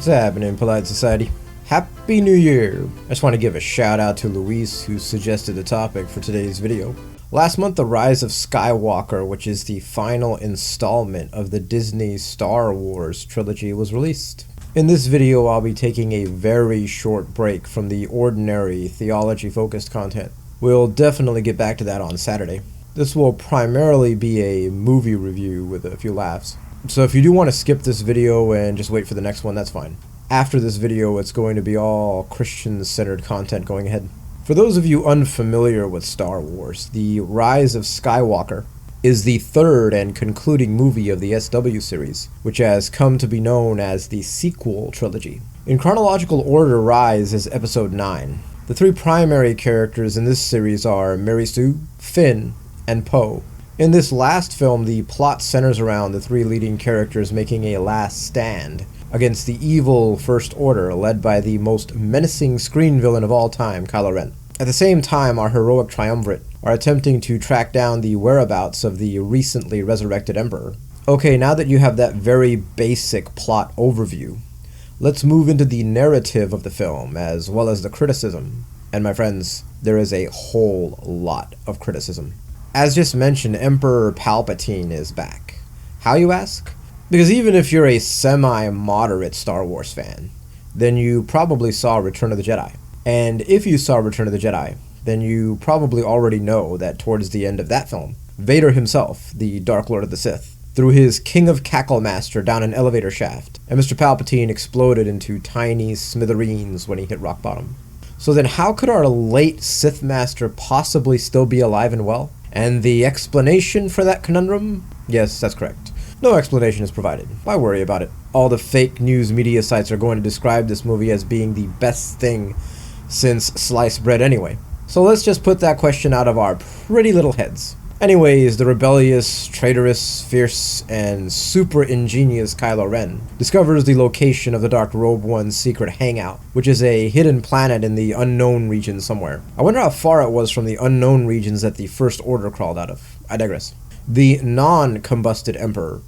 What's happening, polite society? Happy New Year! I just want to give a shout out to Luis who suggested the topic for today's video. Last month, The Rise of Skywalker, which is the final installment of the Disney Star Wars trilogy, was released. In this video, I'll be taking a very short break from the ordinary theology-focused content. We'll definitely get back to that on Saturday. This will primarily be a movie review with a few laughs. So if you do want to skip this video and just wait for the next one, that's fine. After this video, it's going to be all Christian-centered content going ahead. For those of you unfamiliar with Star Wars, The Rise of Skywalker is the third and concluding movie of the SW series, which has come to be known as the sequel trilogy. In chronological order, Rise is episode 9. The three primary characters in this series are Mary Sue, Finn, and Poe. In this last film, the plot centers around the three leading characters making a last stand against the evil First Order led by the most menacing screen villain of all time, Kylo Ren. At the same time, our heroic triumvirate are attempting to track down the whereabouts of the recently resurrected Emperor. Okay, now that you have that very basic plot overview, let's move into the narrative of the film as well as the criticism. And my friends, there is a whole lot of criticism. As just mentioned, Emperor Palpatine is back. How, you ask? Because even if you're a semi-moderate Star Wars fan, then you probably saw Return of the Jedi. And if you saw Return of the Jedi, then you probably already know that towards the end of that film, Vader himself, the Dark Lord of the Sith, threw his King of Cackle-master down an elevator shaft, and Mr. Palpatine exploded into tiny smithereens when he hit rock bottom. So then how could our late Sith Master possibly still be alive and well? And the explanation for that conundrum? Yes, that's correct. No explanation is provided. Why worry about it? All the fake news media sites are going to describe this movie as being the best thing since sliced bread anyway. So let's just put that question out of our pretty little heads. Anyways, the rebellious, traitorous, fierce, and super ingenious Kylo Ren discovers the location of the Dark Robe One's secret hangout, which is a hidden planet in the unknown region somewhere. I wonder how far it was from the unknown regions that the First Order crawled out of. I digress. The non-combusted Emperor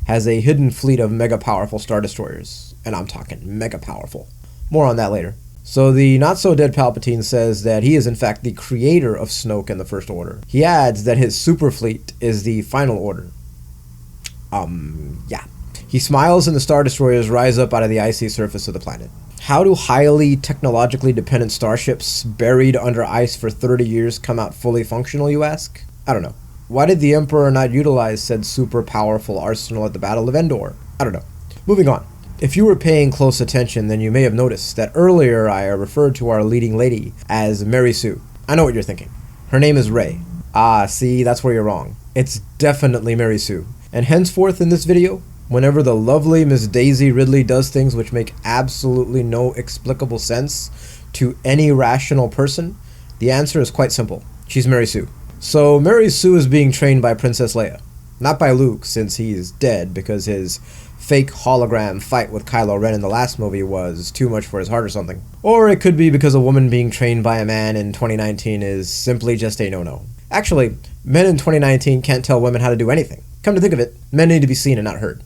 has a hidden fleet of mega-powerful Star Destroyers, and I'm talking mega-powerful. More on that later. So the not-so-dead Palpatine says that he is in fact the creator of Snoke and the First Order. He adds that his super fleet is the Final Order. Yeah. He smiles and the Star Destroyers rise up out of the icy surface of the planet. How do highly technologically dependent starships buried under ice for 30 years come out fully functional, you ask? I don't know. Why did the Emperor not utilize said super powerful arsenal at the Battle of Endor? I don't know. Moving on. If you were paying close attention, then you may have noticed that earlier I referred to our leading lady as Mary Sue. I know what you're thinking. Her name is Rey. Ah, see, that's where you're wrong. It's definitely Mary Sue. And henceforth in this video, whenever the lovely Miss Daisy Ridley does things which make absolutely no explicable sense to any rational person, the answer is quite simple. She's Mary Sue. So Mary Sue is being trained by Princess Leia. Not by Luke, since he is dead because his fake hologram fight with Kylo Ren in the last movie was too much for his heart or something. Or it could be because a woman being trained by a man in 2019 is simply just a no-no. Actually, men in 2019 can't tell women how to do anything. Come to think of it, men need to be seen and not heard.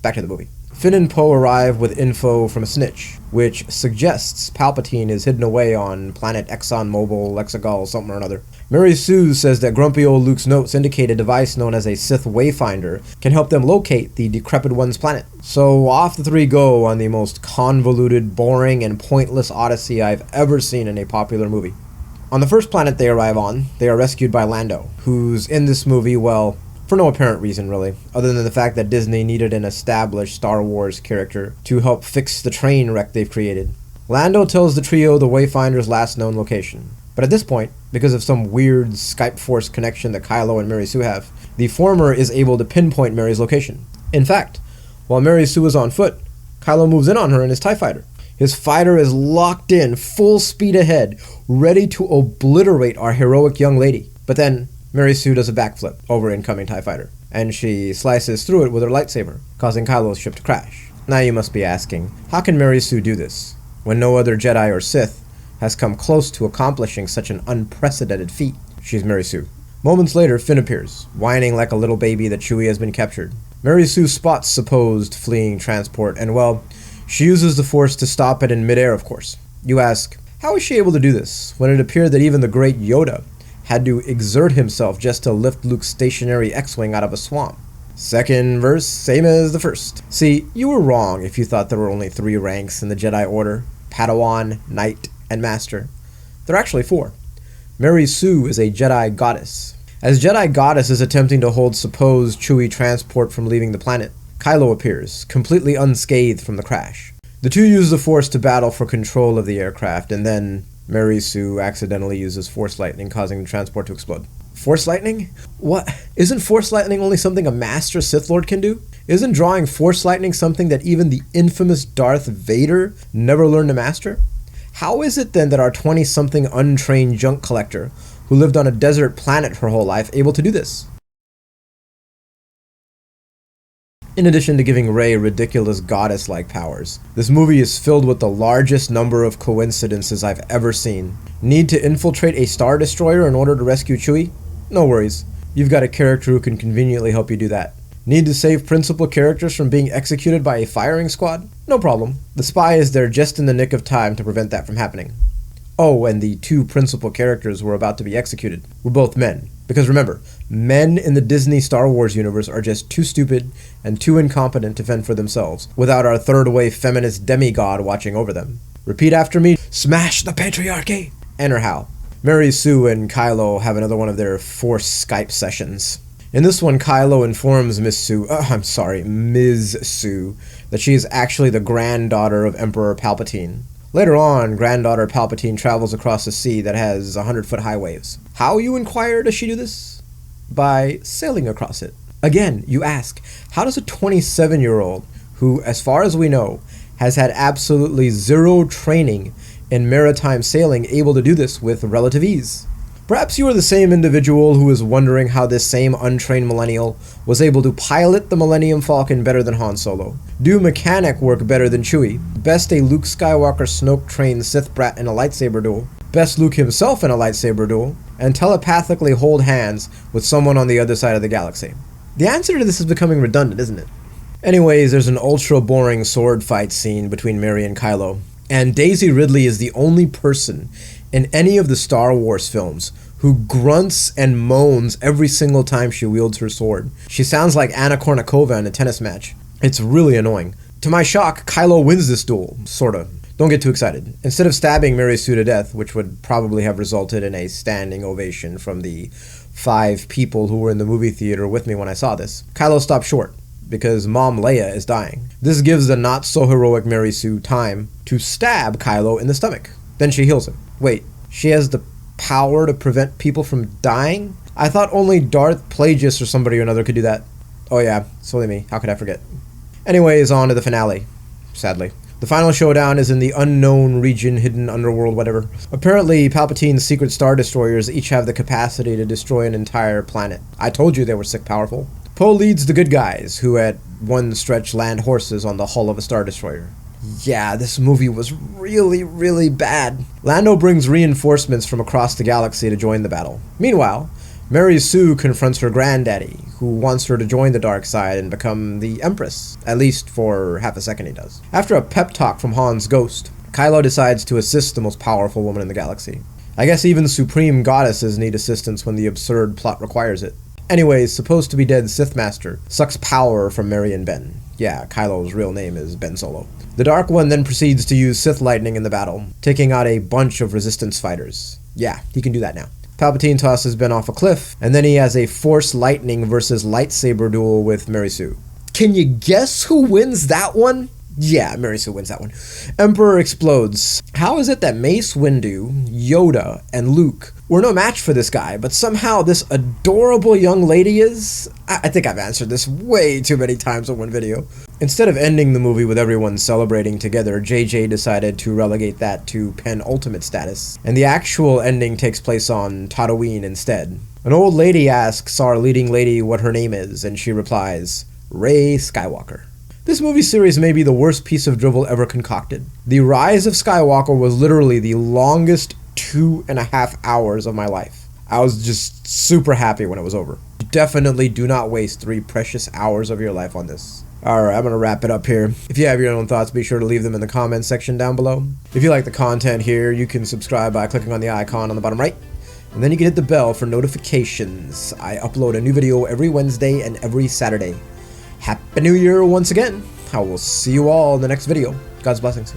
Back to the movie. Finn and Poe arrive with info from a snitch, which suggests Palpatine is hidden away on planet ExxonMobil, Lexegol, something or another. Mary Sue says that grumpy old Luke's notes indicate a device known as a Sith Wayfinder can help them locate the decrepit one's planet. So off the three go on the most convoluted, boring, and pointless odyssey I've ever seen in a popular movie. On the first planet they arrive on, they are rescued by Lando, who's in this movie, well, for no apparent reason really, other than the fact that Disney needed an established Star Wars character to help fix the train wreck they've created. Lando tells the trio the Wayfinder's last known location. But at this point, because of some weird Skype Force connection that Kylo and Mary Sue have, the former is able to pinpoint Mary's location. In fact, while Mary Sue is on foot, Kylo moves in on her in his TIE fighter. His fighter is locked in, full speed ahead, ready to obliterate our heroic young lady. But then, Mary Sue does a backflip over incoming TIE fighter, and she slices through it with her lightsaber, causing Kylo's ship to crash. Now you must be asking, how can Mary Sue do this, when no other Jedi or Sith has come close to accomplishing such an unprecedented feat? She's Mary Sue. Moments later, Finn appears, whining like a little baby that Chewie has been captured. Mary Sue spots supposed fleeing transport, and well, She uses the Force to stop it in midair, of course. You ask, how is she able to do this, when it appeared that even the great Yoda had to exert himself just to lift Luke's stationary X-Wing out of a swamp? Second verse, same as the first. See, you were wrong if you thought there were only 3 ranks in the Jedi Order: Padawan, Knight, and Master. There are actually 4. Mary Sue is a Jedi goddess. As Jedi goddess is attempting to hold supposed Chewie transport from leaving the planet, Kylo appears, completely unscathed from the crash. The two use the Force to battle for control of the aircraft, and then Mary Sue accidentally uses Force lightning, causing the transport to explode. Force lightning? What? Isn't Force lightning only something a Master Sith Lord can do? Isn't drawing Force lightning something that even the infamous Darth Vader never learned to master? How is it then that our 20-something untrained junk collector, who lived on a desert planet her whole life, able to do this? In addition to giving Rey ridiculous goddess-like powers, this movie is filled with the largest number of coincidences I've ever seen. Need to infiltrate a Star Destroyer in order to rescue Chewie? No worries. You've got a character who can conveniently help you do that. Need to save principal characters from being executed by a firing squad? No problem. The spy is there just in the nick of time to prevent that from happening. Oh, and the 2 principal characters who were about to be executed were both men. Because remember, men in the Disney Star Wars universe are just too stupid and too incompetent to fend for themselves, without our third-wave feminist demigod watching over them. Repeat after me: smash the patriarchy! Enter Hal. Mary Sue and Kylo have another one of their Force Skype sessions. In this one, Kylo informs Ms. Sue, that she is actually the granddaughter of Emperor Palpatine. Later on, Granddaughter Palpatine travels across a sea that has 100-foot high waves. How, you inquire, does she do this? By sailing across it. Again, you ask, how does a 27-year-old, who, as far as we know, has had absolutely 0 training in maritime sailing, able to do this with relative ease? Perhaps you are the same individual who is wondering how this same untrained millennial was able to pilot the Millennium Falcon better than Han Solo, do mechanic work better than Chewie, best a Luke Skywalker Snoke-trained Sith brat in a lightsaber duel, best Luke himself in a lightsaber duel, and telepathically hold hands with someone on the other side of the galaxy. The answer to this is becoming redundant, isn't it? Anyways, there's an ultra-boring sword fight scene between Mary and Kylo, and Daisy Ridley is the only person in any of the Star Wars films who grunts and moans every single time she wields her sword. She sounds like Anna Kournikova in a tennis match. It's really annoying. To my shock, Kylo wins this duel, sorta. Don't get too excited. Instead of stabbing Mary Sue to death, which would probably have resulted in a standing ovation from the 5 people who were in the movie theater with me when I saw this, Kylo stopped short, because Mom Leia is dying. This gives the not-so-heroic Mary Sue time to stab Kylo in the stomach. Then she heals him. Wait, she has the power to prevent people from dying? I thought only Darth Plagueis or somebody or another could do that. Oh yeah, silly me, how could I forget? Anyways, on to the finale, sadly. The final showdown is in the unknown region, hidden underworld, whatever. Apparently, Palpatine's secret Star Destroyers each have the capacity to destroy an entire planet. I told you they were sick powerful. Poe leads the good guys, who at one stretch land horses on the hull of a Star Destroyer. Yeah, this movie was really, really bad. Lando brings reinforcements from across the galaxy to join the battle. Meanwhile, Mary Sue confronts her granddaddy, who wants her to join the dark side and become the Empress. At least for half a second he does. After a pep talk from Han's ghost, Kylo decides to assist the most powerful woman in the galaxy. I guess even supreme goddesses need assistance when the absurd plot requires it. Anyways, supposed to be dead Sith Master sucks power from Mary and Ben. Yeah, Kylo's real name is Ben Solo. The Dark One then proceeds to use Sith lightning in the battle, taking out a bunch of Resistance fighters. Yeah, he can do that now. Palpatine tosses Ben off a cliff, and then he has a Force lightning versus lightsaber duel with Mary Sue. Can you guess who wins that one? Yeah, Mary Sue wins that one. Emperor explodes. How is it that Mace Windu, Yoda, and Luke were no match for this guy, but somehow this adorable young lady is? I think I've answered this way too many times in one video. Instead of ending the movie with everyone celebrating together, JJ decided to relegate that to penultimate status, and the actual ending takes place on Tatooine instead. An old lady asks our leading lady what her name is, and she replies, Rey Skywalker. This movie series may be the worst piece of drivel ever concocted. The Rise of Skywalker was literally the longest 2.5 hours of my life. I was just super happy when it was over. Definitely do not waste 3 precious hours of your life on this. Alright, I'm gonna wrap it up here. If you have your own thoughts, be sure to leave them in the comments section down below. If you like the content here, you can subscribe by clicking on the icon on the bottom right. And then you can hit the bell for notifications. I upload a new video every Wednesday and every Saturday. Happy New Year once again. I will see you all in the next video. God's blessings.